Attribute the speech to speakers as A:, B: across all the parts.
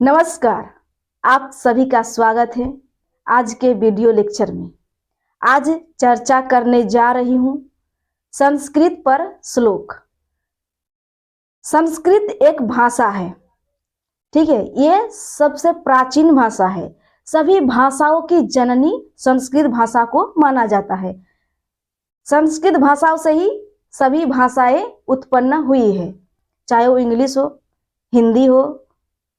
A: नमस्कार। आप सभी का स्वागत है आज के वीडियो लेक्चर में। आज चर्चा करने जा रही हूं संस्कृत पर श्लोक। संस्कृत एक भाषा है, ठीक है। ये सबसे प्राचीन भाषा है। सभी भाषाओं की जननी संस्कृत भाषा को माना जाता है। संस्कृत भाषाओं से ही सभी भाषाएं उत्पन्न हुई है, चाहे वो इंग्लिश हो, हिंदी हो,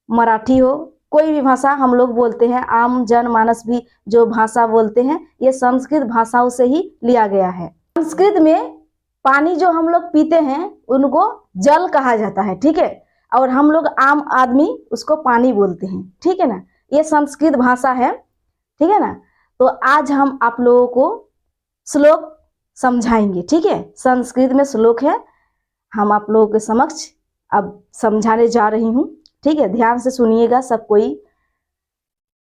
A: मराठी हो, कोई भी भाषा हम लोग बोलते हैं। आम जनमानस भी जो भाषा बोलते हैं ये संस्कृत भाषाओं से ही लिया गया है। संस्कृत में पानी जो हम लोग पीते हैं उनको जल कहा जाता है, ठीक है। और हम लोग आम आदमी उसको पानी बोलते हैं, ठीक है ना। ये संस्कृत भाषा है, ठीक है ना। तो आज हम आप लोगों को श्लोक समझाएंगे, ठीक है। संस्कृत में श्लोक है, हम आप लोगों के समक्ष अब समझाने जा रही हूँ, ठीक है। ध्यान से सुनिएगा सब कोई।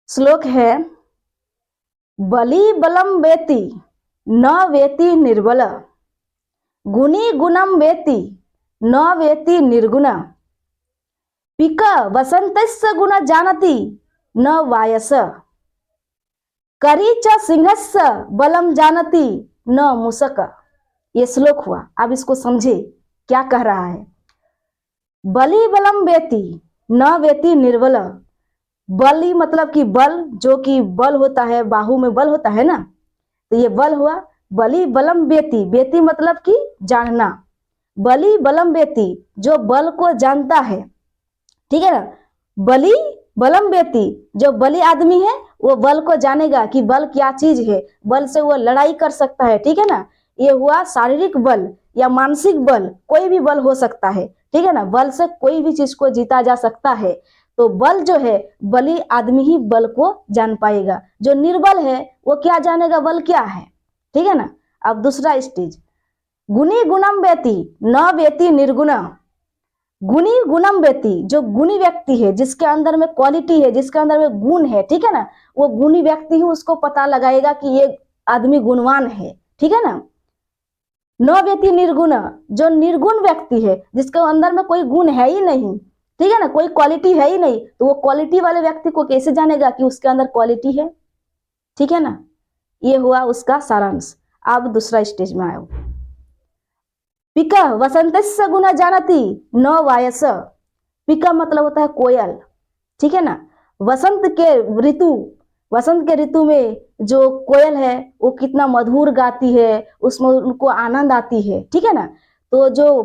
A: श्लोक है, बलि बलम वेति न वेति निर्बल, गुणी गुणम वेति न वेति निर्गुण, पिक वसंतस्य गुण जानति न वायस, करी च सिंहस्य बलम जानति न मूषक। ये श्लोक हुआ। अब इसको समझे क्या कह रहा है। बलि बलम वेति न वेति निर्बल। बलि मतलब कि बल, जो कि बल होता है, बाहु में बल होता है ना, तो ये बल हुआ। बलि बलम वेति, वेति मतलब कि जानना। बलि बलम वेति, जो बल को जानता है, ठीक है ना। बलि बलम वेति, जो बलि आदमी है वो बल को जानेगा कि बल क्या चीज है, बल से वो लड़ाई कर सकता है, ठीक है ना। ये हुआ शारीरिक बल या मानसिक बल, कोई भी बल हो सकता है, ठीक है ना। बल से कोई भी चीज को जीता जा सकता है। तो बल जो है, बली आदमी ही बल को जान पाएगा। जो निर्बल है वो क्या जानेगा बल क्या है, ठीक है ना। अब दूसरा स्टेज, गुणी गुणम वेति न वेति निर्गुण। गुणी गुणम वेति, जो गुणी व्यक्ति है, जिसके अंदर में क्वालिटी है, जिसके अंदर में गुण है, ठीक है ना, वो गुणी व्यक्ति ही उसको पता लगाएगा कि ये आदमी गुणवान है, ठीक है ना। न व्यक्ति निर्गुण, जो निर्गुण व्यक्ति है, जिसके अंदर में कोई गुण है ही नहीं, ठीक है ना, कोई क्वालिटी है ही नहीं, तो वो क्वालिटी वाले व्यक्ति को कैसे जानेगा कि उसके अंदर क्वालिटी है, ठीक है ना। ये हुआ उसका सारांश। अब दूसरा स्टेज में आयो, पिका वसंतस्य गुण जानति न वायस। पिका मतलब होता है कोयल, ठीक है ना। वसंत के ऋतु, वसंत के ऋतु में जो कोयल है वो कितना मधुर गाती है, उसमें उनको आनंद आती है, ठीक है ना। तो जो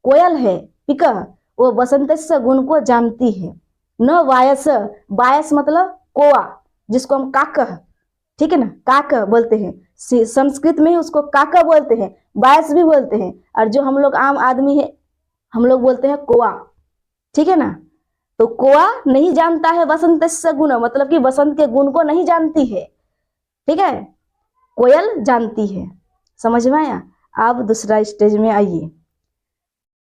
A: कोयल है पिका, वो वसंतस्य गुण को जानती है। न वायस, वायस मतलब कोआ, जिसको हम काक, ठीक है ना, काक बोलते हैं। संस्कृत में ही उसको काका बोलते हैं, वायस भी बोलते हैं। और जो हम लोग आम आदमी है हम लोग बोलते हैं कोआ, ठीक है ना। तो कोआ नहीं जानता है वसंतस्य गुण, मतलब कि वसंत के गुण को नहीं जानती है, ठीक है। कोयल जानती है। समझ में आया। अब दूसरा स्टेज में आइए,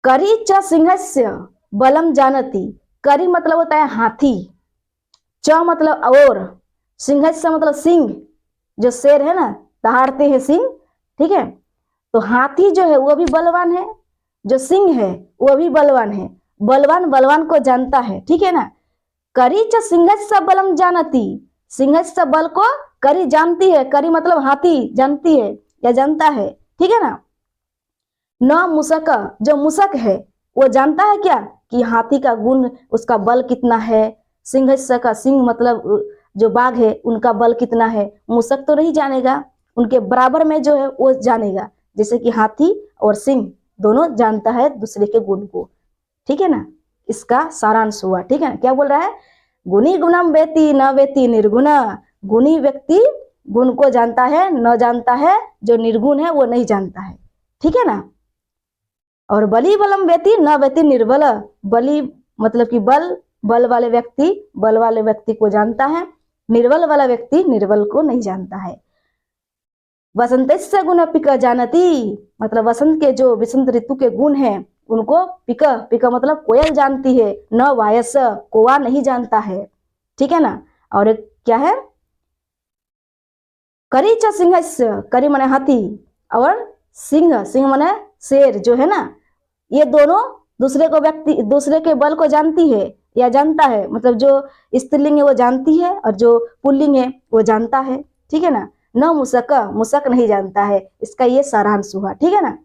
A: करी च सिंहस्य बलम जानती। करी मतलब होता है हाथी, च मतलब और, सिंहस्य मतलब सिंह, जो शेर है ना, दहाड़ते हैं सिंह, ठीक है। तो हाथी जो है वो भी बलवान है, जो सिंह है वो भी बलवान है। बलवान बलवान को जानता है, ठीक है ना। करी च सिंहस्य बलम जानती, सिंहस्य बल को करी जानती है। करी मतलब हाथी जानती है या जानता है, ठीक है ना। न मूषक, जो मूषक है वो जानता है क्या कि हाथी का गुण, उसका बल कितना है। सिंहस्य का, सिंह मतलब जो बाघ है उनका बल कितना है, मूषक तो नहीं जानेगा। उनके बराबर में जो है वो जानेगा, जैसे कि हाथी और सिंह दोनों जानता है दूसरे के गुण को, ठीक है ना। इसका सारांश हुआ, ठीक है ना। क्या बोल रहा है, गुणी गुणम वेति न वेति निर्गुण। गुणी व्यक्ति गुण को जानता है, न जानता है जो निर्गुण है वो नहीं जानता है, ठीक है ना। और बलि बलम वेति न वेति निर्बल। बलि मतलब कि बल, बल वाले व्यक्ति बल वाले व्यक्ति को जानता है, निर्बल वाला व्यक्ति निर्बल को नहीं जानता है। वसंतस्य गुण पिक जानती, मतलब वसंत के जो वसंत ऋतु के गुण हैं उनको पिक, पिक मतलब कोयल जानती है। न वायस, कोवा नहीं जानता है, ठीक है ना। और एक क्या है, करी च सिंहस्य, करी माने हाथी और सिंह, सिंह माने शेर जो है ना। ये दोनों दूसरे को व्यक्ति, दूसरे के बल को जानती है या जानता है, मतलब जो स्त्रीलिंग है वो जानती है और जो पुल्लिंग है वो जानता है, ठीक है ना। न मुसक, मुसक नहीं जानता है, इसका ये सारांश हुआ, ठीक है ना।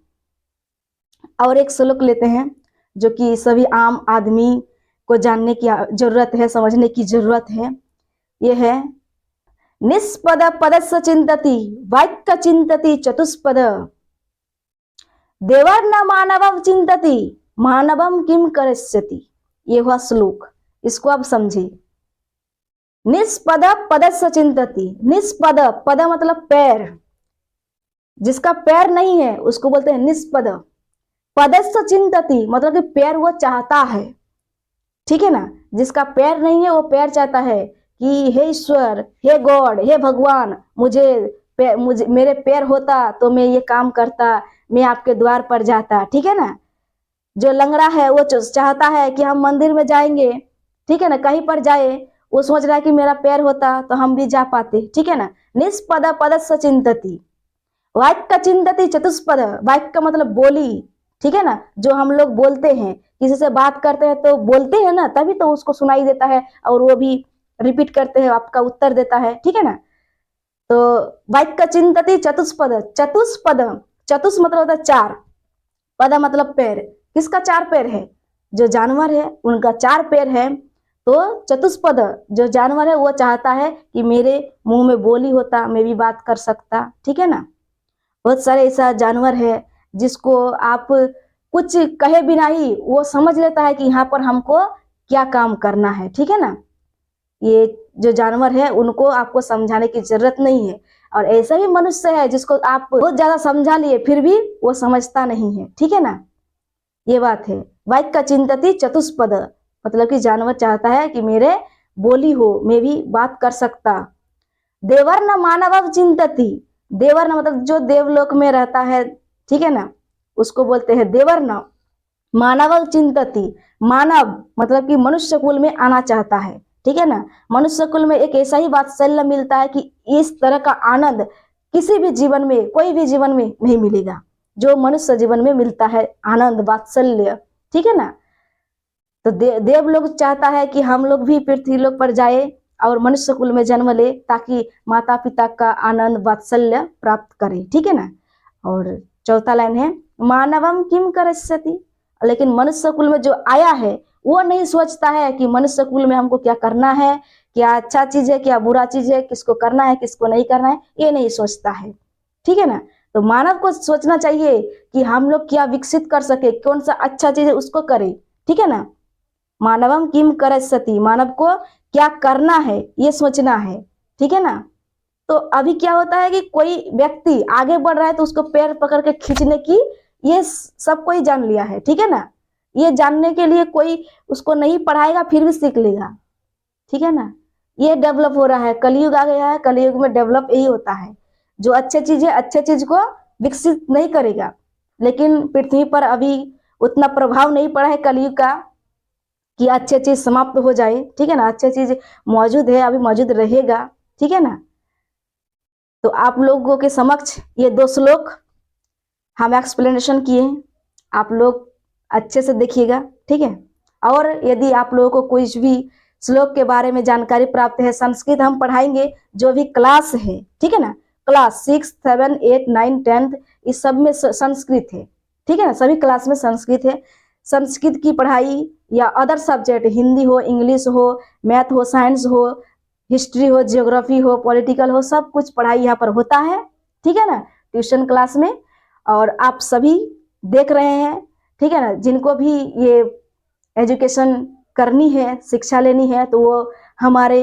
A: और एक श्लोक लेते हैं जो कि सभी आम आदमी को जानने की जरूरत है, समझने की जरूरत है। ये है, निष्पद पदस्य चिंतति वाक्य चिंतति चतुष्पद, देवर्न मानवम चिंतति मानवम किम करिष्यति। ये हुआ श्लोक, इसको आप समझिए। निष्पद पदस्य चिंतति, निष्पद, पद मतलब पैर, जिसका पैर नहीं है उसको बोलते हैं निष्पद। पदस्य चिंतति मतलब कि पैर वो चाहता है, ठीक है ना। जिसका पैर नहीं है वो पैर चाहता है कि हे ईश्वर, हे गॉड, हे भगवान, मुझे मेरे पैर होता तो मैं ये काम करता, मैं आपके द्वार पर जाता, ठीक है ना। जो लंगड़ा है वो चाहता है कि हम मंदिर में जाएंगे, ठीक है ना, कहीं पर जाए, वो सोच रहा है कि मेरा पैर होता तो हम भी जा पाते, ठीक है ना। निष्पद पदस्य चिंतति, वाक्य चिंतति चतुष्पद, वाक्य मतलब बोली, ठीक है ना। जो हम लोग बोलते हैं, किसी से बात करते हैं तो बोलते हैं ना, तभी तो उसको सुनाई देता है और वो भी रिपीट करते हैं, आपका उत्तर देता है, ठीक है ना। तो वाक्य चिंतति चतुष्पद, चतुष्पद, चतुष मतलब होता है चार, पद मतलब पैर, किसका चार पैर है, जो जानवर है उनका चार पैर है। तो चतुष्पद जो जानवर है वो चाहता है कि मेरे मुंह में बोली होता, मैं भी बात कर सकता, ठीक है ना। बहुत सारे ऐसा जानवर है जिसको आप कुछ कहे बिना ही वो समझ लेता है कि यहाँ पर हमको क्या काम करना है, ठीक है ना। ये जो जानवर है उनको आपको समझाने की जरूरत नहीं है। और ऐसा ही मनुष्य है जिसको आप बहुत ज्यादा समझा लिए फिर भी वो समझता नहीं है, ठीक है ना। ये बात है। वाक्य चिंतति चतुष्पद मतलब कि जानवर चाहता है कि मेरे बोली हो, मैं भी बात कर सकता। देवर्ण मानव चिंतति, देवर्ण मतलब जो देवलोक में रहता है, ठीक है ना, उसको बोलते हैं देवर्ण। मानव चिंतति, मानव मतलब कि मनुष्य कुल में आना चाहता है, ठीक है ना। मनुष्य कुल में एक ऐसा ही वात्सल्य मिलता है कि इस तरह का आनंद किसी भी जीवन में, कोई भी जीवन में नहीं मिलेगा जो मनुष्य जीवन में मिलता है, आनंद वात्सल्य, ठीक है ना। तो देव लोग चाहता है कि हम लोग भी पृथ्वी लोक पर जाए और मनुष्य कुल में जन्म ले ताकि माता पिता का आनंद वात्सल्य प्राप्त करे, ठीक है ना। और चौथा लाइन है, मानवम किम करिष्यति, लेकिन मनुष्य कुल में जो आया है वो नहीं सोचता है कि मनुष्य कुल में हमको क्या करना है, क्या अच्छा चीज है, क्या बुरा चीज है, किसको करना है, किसको नहीं करना है, ये नहीं सोचता है, ठीक है ना। तो मानव को सोचना चाहिए कि हम लोग क्या विकसित कर सके, कौन सा अच्छा चीज है उसको करे, ठीक है ना। मानवम किम करिष्यति, मानव को क्या करना है ये सोचना है, ठीक है ना। तो अभी क्या होता है कि कोई व्यक्ति आगे बढ़ रहा है तो उसको पैर पकड़ के खींचने की ये सब कोई जान लिया है, ठीक है ना। ये जानने के लिए कोई उसको नहीं पढ़ाएगा फिर भी सीख लेगा, ठीक है ना। ये डेवलप हो रहा है, कलयुग आ गया है, कलयुग में डेवलप यही होता है। जो अच्छे चीज है अच्छे चीज को विकसित नहीं करेगा, लेकिन पृथ्वी पर अभी उतना प्रभाव नहीं पड़ा है कलयुग का कि अच्छी चीज समाप्त हो जाए, ठीक है ना। अच्छी चीज मौजूद है, अभी मौजूद रहेगा, ठीक है ना। तो आप लोगों के समक्ष ये दो श्लोक हम एक्सप्लेनेशन किए, आप लोग अच्छे से देखिएगा, ठीक है। और यदि आप लोगों को कोई भी श्लोक के बारे में जानकारी प्राप्त है, संस्कृत हम पढ़ाएंगे जो भी क्लास है, ठीक है ना। क्लास 6, 7, 8, 9, 10 इस सब में संस्कृत है, ठीक है ना। सभी क्लास में संस्कृत है। संस्कृत की पढ़ाई या अदर सब्जेक्ट, हिंदी हो, इंग्लिश हो, मैथ हो, साइंस हो, हिस्ट्री हो, जियोग्राफी हो, पॉलिटिकल हो, सब कुछ पढ़ाई यहाँ पर होता है, ठीक है ना, ट्यूशन क्लास में। और आप सभी देख रहे हैं, ठीक है ना। जिनको भी ये एजुकेशन करनी है, शिक्षा लेनी है, तो वो हमारे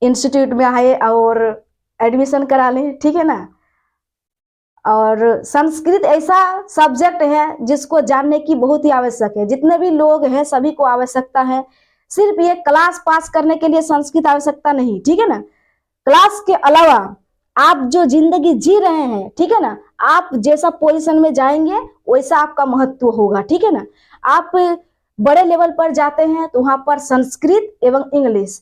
A: इंस्टीट्यूट में आए और एडमिशन करा लें, ठीक है ना। और संस्कृत ऐसा सब्जेक्ट है जिसको जानने की बहुत ही आवश्यक है, जितने भी लोग हैं सभी को आवश्यकता है। सिर्फ ये क्लास पास करने के लिए संस्कृत आवश्यकता नहीं, ठीक है ना। क्लास के अलावा आप जो जिंदगी जी रहे हैं, ठीक है ना, आप जैसा पोजीशन में जाएंगे वैसा आपका महत्व होगा, ठीक है ना। आप बड़े लेवल पर जाते हैं तो वहां पर संस्कृत एवं इंग्लिश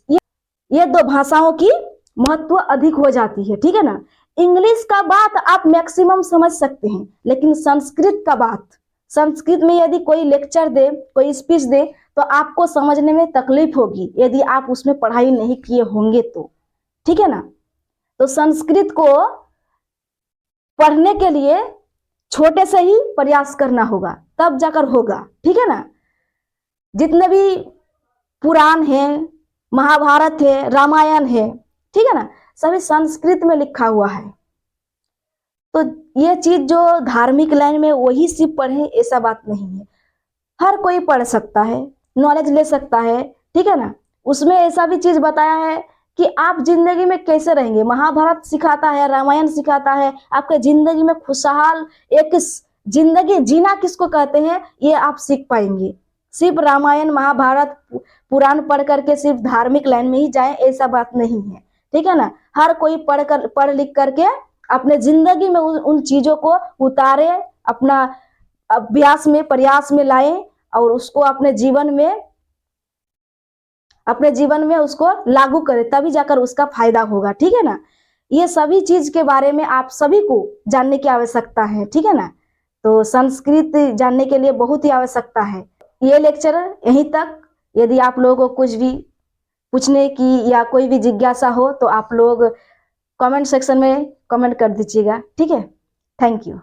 A: ये दो भाषाओं की महत्व अधिक हो जाती है, ठीक है ना। इंग्लिश का बात आप मैक्सिमम समझ सकते हैं, लेकिन संस्कृत का बात, संस्कृत में यदि कोई लेक्चर दे, कोई स्पीच दे तो आपको समझने में तकलीफ होगी यदि आप उसमें पढ़ाई नहीं किए होंगे तो, ठीक है ना। तो संस्कृत को पढ़ने के लिए छोटे से ही प्रयास करना होगा, तब जाकर होगा, ठीक है ना। जितने भी पुराण है, महाभारत है, रामायण है, ठीक है ना, सभी संस्कृत में लिखा हुआ है। तो ये चीज जो धार्मिक लाइन में वही सिर्फ पढ़े ऐसा बात नहीं है, हर कोई पढ़ सकता है, नॉलेज ले सकता है, ठीक है ना। उसमें ऐसा भी चीज बताया है कि आप जिंदगी में कैसे रहेंगे, महाभारत सिखाता है, रामायण सिखाता है आपके जिंदगी में खुशहाल एक जिंदगी जीना किसको कहते हैं ये आप सीख पाएंगे। सिर्फ रामायण महाभारत पुराण पढ़ करके सिर्फ धार्मिक लाइन में ही जाए ऐसा बात नहीं है, ठीक है ना। हर कोई पढ़ लिख करके अपने जिंदगी में उन चीजों को उतारे, अपना अभ्यास में प्रयास में लाए और उसको अपने जीवन में उसको लागू करे, तभी जाकर उसका फायदा होगा, ठीक है ना। ये सभी चीज के बारे में आप सभी को जानने की आवश्यकता है, ठीक है ना। तो संस्कृत जानने के लिए बहुत ही आवश्यकता है। ये लेक्चर यहीं तक। यदि आप लोगों को कुछ भी पूछने की या कोई भी जिज्ञासा हो तो आप लोग कमेंट सेक्शन में कमेंट कर दीजिएगा, ठीक है। Thank you.